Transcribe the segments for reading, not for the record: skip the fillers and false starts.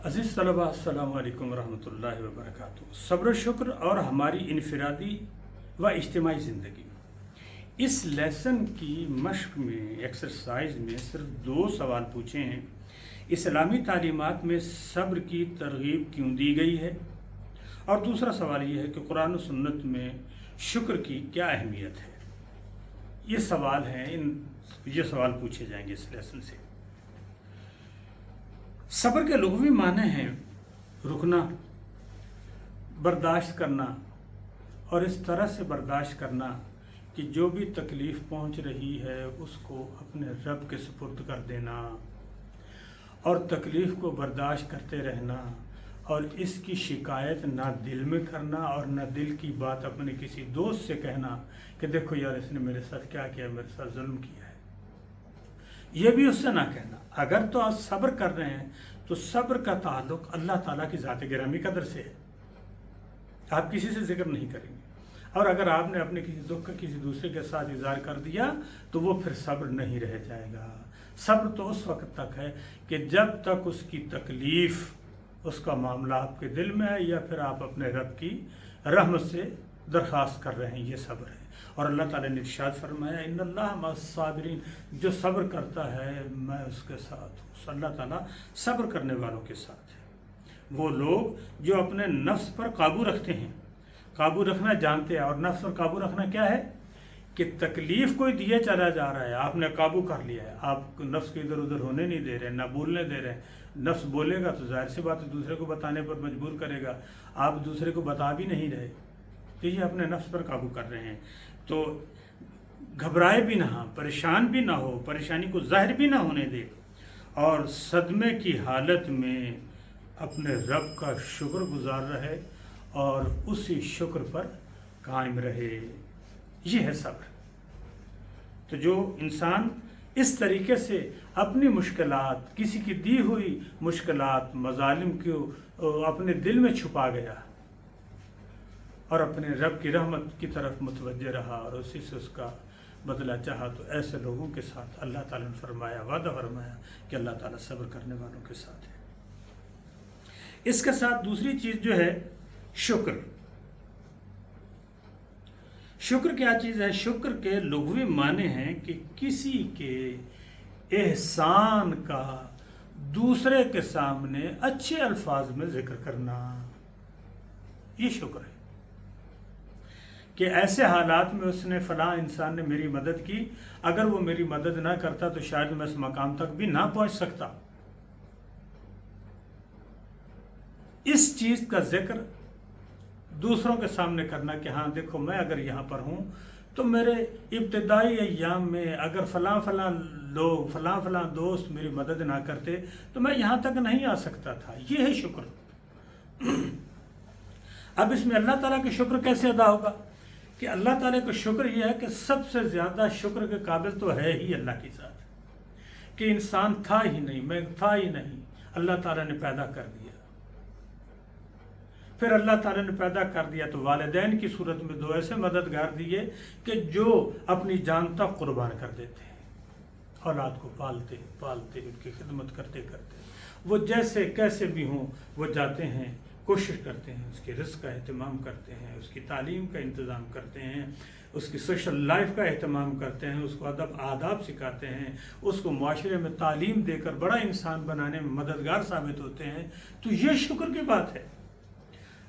अज़ीज़ तलबा अस्सलामु अलैकुम रहमतुल्लाहि व बरकातुहू। सब्र शुक्र और हमारी इनफरादी व इज्तिमाई ज़िंदगी। इस लेसन की मश्क में एक्सरसाइज में सिर्फ 2 सवाल पूछे हैं। इस्लामी तालीमात में सब्र की तरगीब क्यों दी गई है, और दूसरा सवाल ये है कि कुरान और सुन्नत में शुक्र की क्या अहमियत है। ये सवाल हैं, ये सवाल पूछे जाएंगे इस लेसन से। सब्र के लुग़वी माने हैं रुकना, बर्दाश्त करना, और इस तरह से बर्दाश्त करना कि जो भी तकलीफ़ पहुंच रही है उसको अपने रब के सुपुर्द कर देना, और तकलीफ़ को बर्दाश्त करते रहना, और इसकी शिकायत ना दिल में करना और ना दिल की बात अपने किसी दोस्त से कहना कि देखो यार इसने मेरे साथ क्या किया, मेरे साथ जुल्म किया है। ये भी उससे ना कहना। अगर तो आप सब्र कर रहे हैं तो सब्र का ताल्लुक़ अल्लाह ताला की ज़ात गिरामी कदर से है, आप किसी से जिक्र नहीं करेंगे। और अगर आपने अपने किसी दुख का किसी दूसरे के साथ इज़हार कर दिया तो वो फिर सब्र नहीं रह जाएगा। सब्र तो उस वक्त तक है कि जब तक उसकी तकलीफ़, उसका मामला आपके दिल में है, या फिर आप अपने रब की रहमत से दरख्वास्त कर रहे हैं, ये सब्र है। और अल्लाह ताला ने इरशाद फरमाया इन्नल्लाह मस्साबिरीन, जो सब्र करता है मैं उसके साथ हूँ। अल्लाह ताला सब्र करने वालों के साथ है। वो लोग जो अपने नफ्स पर काबू रखते हैं, काबू रखना जानते हैं। और नफ्स पर काबू रखना क्या है कि तकलीफ़ कोई दिए चला जा रहा है, आपने काबू कर लिया है, आप नफ्स को इधर उधर होने नहीं दे रहे, ना बोलने दे रहे। नफ्स बोलेगा तो जाहिर सी बात है दूसरे को बताने पर मजबूर करेगा, आप दूसरे को बता भी नहीं रहे, तो ये अपने नफ्स पर काबू कर रहे हैं। तो घबराए भी ना, परेशान भी ना हो, परेशानी को ज़ाहिर भी ना होने दे, और सदमे की हालत में अपने रब का शुक्रगुजार रहे और उसी शुक्र पर कायम रहे। ये है सब्र। तो जो इंसान इस तरीके से अपनी मुश्किलात, किसी की दी हुई मुश्किलात, मज़ालिम को अपने दिल में छुपा गया और अपने रब की रहमत की तरफ मुतवज्जे रहा और उसी से उसका बदला चाहा, तो ऐसे लोगों के साथ अल्लाह ताला ने फरमाया, वादा फरमाया कि अल्लाह ताला सब्र करने वालों के साथ है। इसके साथ दूसरी चीज़ जो है शुक्र। शुक्र क्या चीज़ है? शुक्र के लुग़वी माने हैं कि किसी के एहसान का दूसरे के सामने अच्छे अल्फाज में जिक्र करना, ये शुक्र है। कि ऐसे हालात में उसने फ़लाँ इंसान ने मेरी मदद की, अगर वो मेरी मदद ना करता तो शायद मैं इस मकाम तक भी ना पहुंच सकता। इस चीज़ का जिक्र दूसरों के सामने करना कि हाँ देखो मैं अगर यहाँ पर हूँ तो मेरे इब्तिदाई अय्याम में अगर फ़लाँ लोग, फ़लाँ दोस्त मेरी मदद ना करते तो मैं यहाँ तक नहीं आ सकता था। ये है शुक्र। अब इसमें अल्लाह ताला के शुक्र कैसे अदा होगा कि अल्लाह ताला का शुक्र यह है कि सबसे ज़्यादा शुक्र के काबिल तो है ही अल्लाह की ज़ात, कि इंसान था ही नहीं, मैं था ही नहीं, अल्लाह ताला ने पैदा कर दिया। फिर अल्लाह ताला ने पैदा कर दिया तो वालिदैन की सूरत में 2 ऐसे मददगार दिए कि जो अपनी जान तक कुर्बान कर देते हैं, औलाद को पालते पालते उनकी खिदमत करते करते वो जैसे कैसे भी हों वो जाते हैं, कोशिश करते हैं, उसके रिस्क का एहतमाम करते हैं, उसकी तालीम का इंतज़ाम करते हैं, उसकी सोशल लाइफ का एहतमाम करते हैं, उसको अदब आदाब सिखाते हैं, उसको माशरे में तालीम देकर बड़ा इंसान बनाने में मददगार साबित होते हैं। तो ये शुक्र की बात है।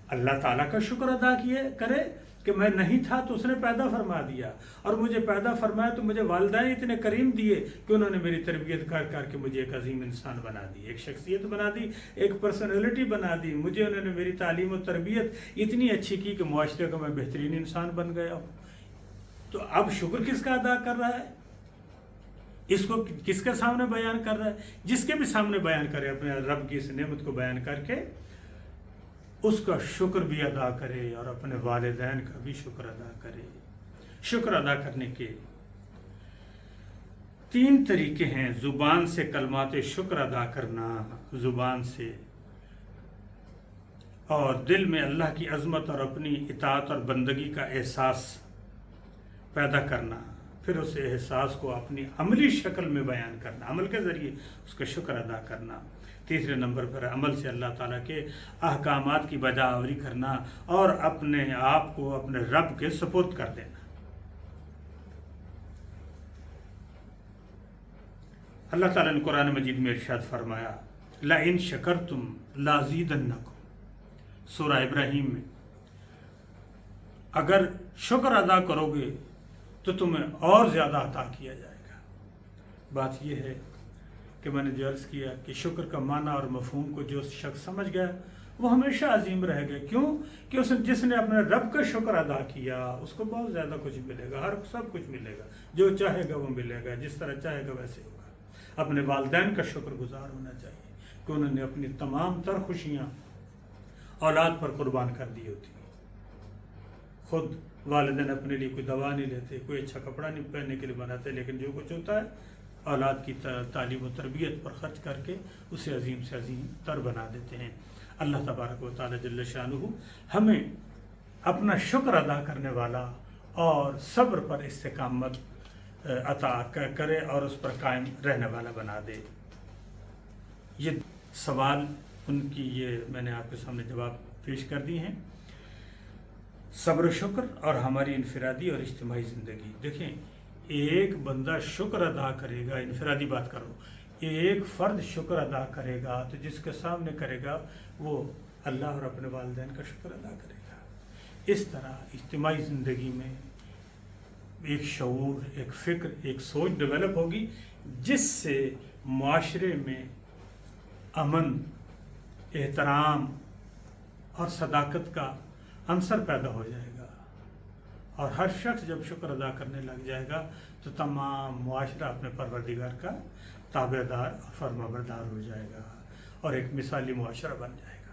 अल्लाह ताला का शुक्र अदा करे कि मैं नहीं था तो उसने पैदा फरमा दिया, और मुझे पैदा फरमाया तो मुझे वालिदैन इतने करीम दिए कि उन्होंने मेरी तरबियत कर मुझे एक अजीम इंसान बना दी, एक शख्सियत बना दी, एक पर्सनैलिटी बना दी। मुझे उन्होंने मेरी तालीम और तरबियत इतनी अच्छी की कि मुआशरे का मैं बेहतरीन इंसान बन गया हूँ। तो अब शुक्र किसका अदा कर रहा है? इसको किसके सामने बयान कर रहा है? जिसके भी सामने बयान करे, अपने रब की इस नेमत को बयान करके उसका शुक्र भी अदा करे और अपने वालिदैन का भी शुक्र अदा करे। शुक्र अदा करने के 3 तरीके हैं। ज़ुबान से कलमाते शुक्र अदा करना, ज़ुबान से, और दिल में अल्लाह की अज़मत और अपनी इताअत और बंदगी का एहसास पैदा करना, फिर उस एहसास को अपनी अमली शक्ल में बयान करना, अमल के ज़रिए उसका शुक्र अदा करना, तीसरे नंबर पर अमल से अल्लाह ताला के अहकामात की बजावरी करना और अपने आप को अपने रब के सुपुर्द कर देना। अल्लाह ताला ने कुरान मजीद में इरशाद फरमाया, ला इन शकरतुम लाज़ीदन्नकुम, सूरह इब्राहीम में, अगर शुक्र अदा करोगे तो तुम्हें और ज़्यादा अता किया जाएगा। बात यह है कि मैंने जो अर्ज़ किया कि शुक्र का माना और मफ़हूम को जो शख्स समझ गया वो हमेशा अजीम रहेगा। क्यों कि जिसने अपने रब का शुक्र अदा किया उसको बहुत ज़्यादा कुछ मिलेगा, हर सब कुछ मिलेगा, जो चाहेगा वो मिलेगा, जिस तरह चाहेगा वैसे होगा। अपने वालिदैन का शुक्रगुजार होना चाहिए कि उन्होंने अपनी तमाम तर खुशियाँ औलाद पर कुर्बान कर दी होती। खुद वालिदैन अपने लिए कोई दवा नहीं लेते, कोई अच्छा कपड़ा नहीं पहनने के लिए बनाते, लेकिन जो कुछ होता है औलाद की तालीम व तरबियत पर ख़र्च करके उसे अजीम से अजीम तर बना देते हैं। अल्लाह तबारक व तआला जल्ल शानुहु हमें अपना शुक्र अदा करने वाला और सब्र पर इस्तिकामत अता करे और उस पर कायम रहने वाला बना दे। ये सवाल उनकी ये मैंने आपके सामने जवाब पेश कर दिए हैं। सब्र शुक्र और हमारी इनफरादी और इज्तिमाई ज़िंदगी। देखें, एक बंदा शुक्र अदा करेगा, इनफरादी बात करो, एक फ़र्द शुक्र अदा करेगा तो जिसके सामने करेगा वो अल्लाह और अपने वालिदैन का शुक्र अदा करेगा। इस तरह इज्तिमाई ज़िंदगी में एक शऊर, एक फ़िक्र, एक सोच डेवलप होगी जिससे मुआशरे में अमन, एहतराम और सदाकत का अंसर पैदा हो जाएगा। और हर शख्स जब शुक्र अदा करने लग जाएगा तो तमाम मुआशरा अपने परवरदिगार का ताबेदार और फर्माबरदार हो जाएगा और एक मिसाली मुआशरा बन जाएगा।